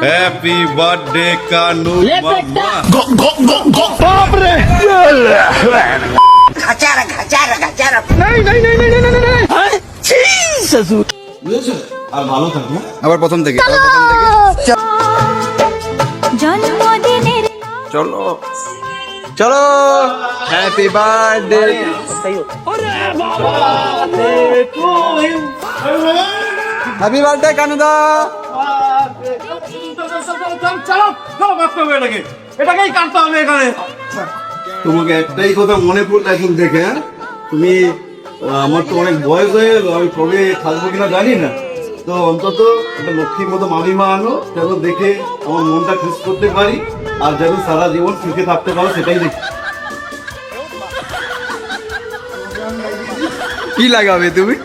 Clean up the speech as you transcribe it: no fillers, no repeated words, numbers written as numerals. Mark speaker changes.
Speaker 1: Happy birthday कानू मामा। আর ভালো থাকবে।
Speaker 2: আবার প্রথম থেকে
Speaker 3: জন্মদিনের
Speaker 2: চলো চলো হ্যাপি বার্থডে হ্যাপি বার্থডে কানুদা।
Speaker 1: এটাকেই কাটতে হবে এখানে। তোমাকে একটাই কথা মনে পড়লো এখন দেখে, হ্যাঁ? তুমি আমার তো অনেক বয়স হয়ে গেল, আমি কবে থাকবো কিনা জানি না, তো অন্তত একটা লক্ষ্মীর মতো মামিমা আনো যেন দেখে আমার মনটা খুশ করতে পারি আর যেন সারা জীবন সুখে থাকতে পারো, সেটাই দেখি।
Speaker 2: কি লাগাবে তুমি?